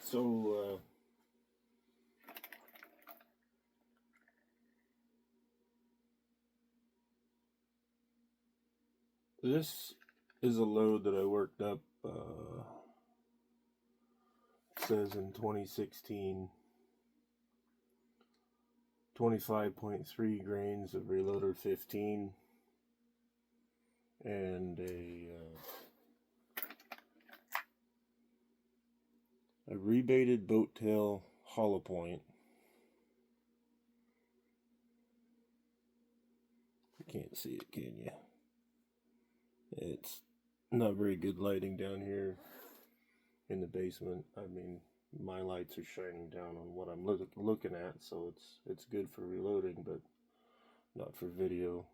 So, this is a load that I worked up, it says in 2016, 25.3 grains of Reloader 15, and a rebaited boat tail hollow point. You can't see it, can you? It's not very good lighting down here in the basement. I mean, my lights are shining down on what I'm looking at, so it's good for reloading, but not for video.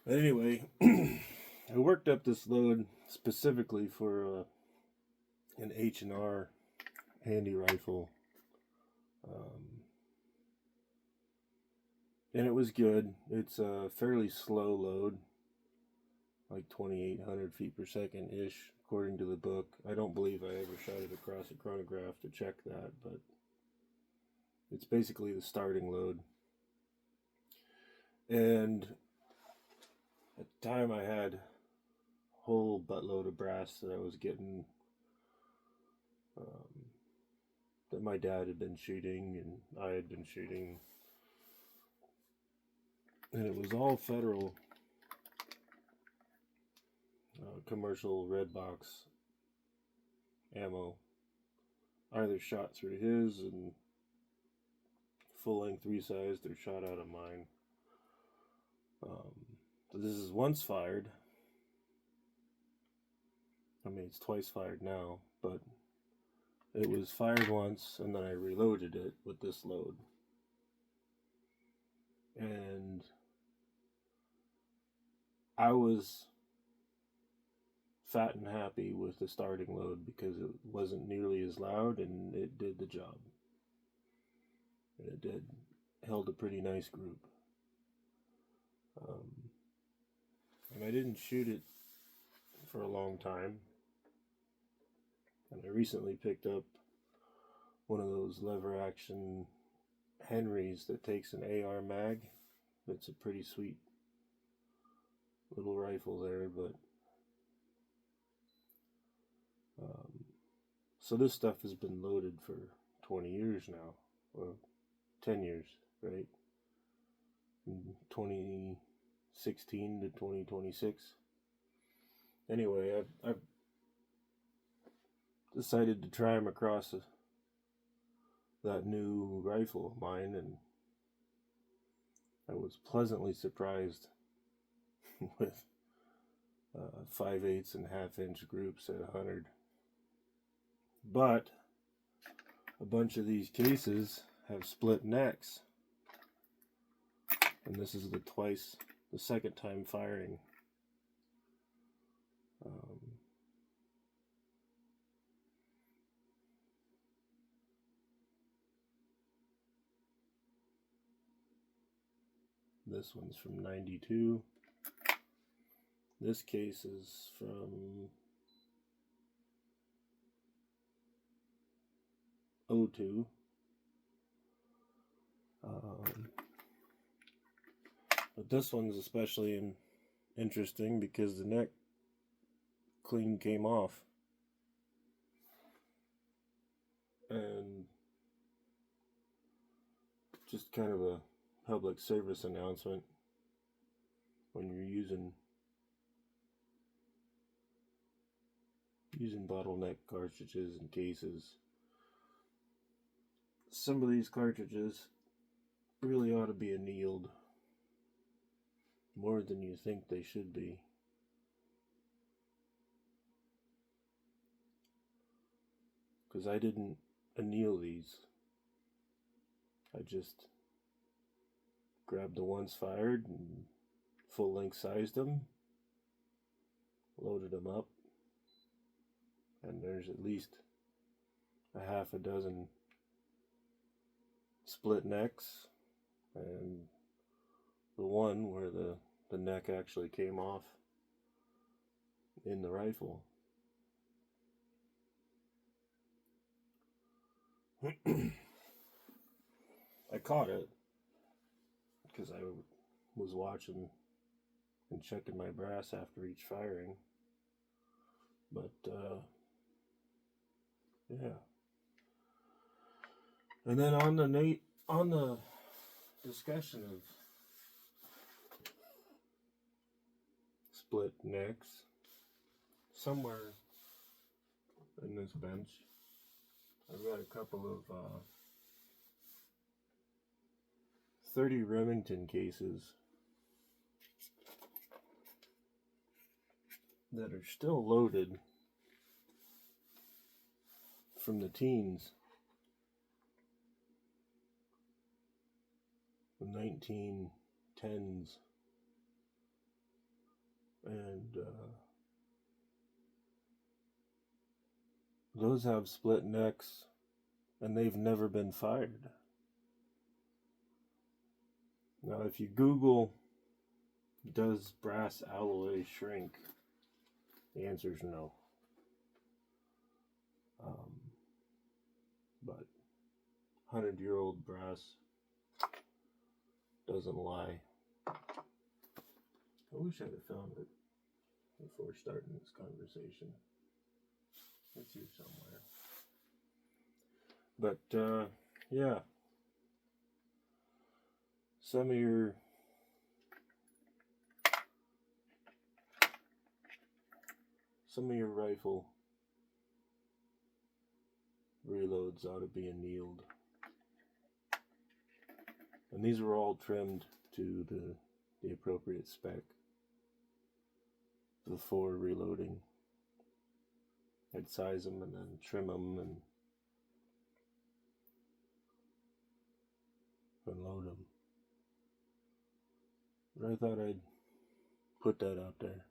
But anyway, I worked up this load specifically for an H&R handy rifle, and it was good. It's a fairly slow load, like 2,800 feet per second ish, according to the book. I don't believe I ever shot it across a chronograph to check that, but it's basically the starting load. And at the time I had a whole buttload of brass that I was getting, that my dad had been shooting and I had been shooting, and it was all federal commercial red box ammo, either shot through his and full length resized or shot out of mine. So this is once fired. I mean, it's twice fired now, but it was fired once and then I reloaded it with this load. And I was fat and happy with the starting load because it wasn't nearly as loud and it did the job. And it held a pretty nice group. And I didn't shoot it for a long time. And I recently picked up one of those lever action Henrys that takes an AR mag. It's a pretty sweet little rifle there, but so this stuff has been loaded for 20 years now, or 10 years, right? From 2016 to 2026. Anyway, I've decided to try them across that new rifle of mine, and I was pleasantly surprised with 5/8 and half-inch groups at 100. But a bunch of these cases have split necks, and this is the second time firing. This one's from 92. This case is from 02. But this one's especially interesting because the neck clean came off. And just kind of a public service announcement, when you're using bottleneck cartridges and cases, some of these cartridges really ought to be annealed more than you think they should be. Because I didn't anneal these. I just grabbed the ones fired and full length sized them, loaded them up, and there's at least a half a dozen split necks, and the one where the neck actually came off in the rifle. I caught it because I was watching and checking my brass after each firing. But yeah. And then on the discussion of split necks, somewhere in this bench, I've got a couple of 30 Remington cases that are still loaded from the teens, the 1910s, and those have split necks and they've never been fired. Now, if you Google, does brass alloy shrink? The answer is no. But 100-year-old brass doesn't lie. I wish I'd have found it before starting this conversation. It's here somewhere. But, yeah. Some of your rifle reloads ought to be annealed. And these were all trimmed to the appropriate spec before reloading. I'd size them and then trim them and unload them. But I thought I'd put that out there.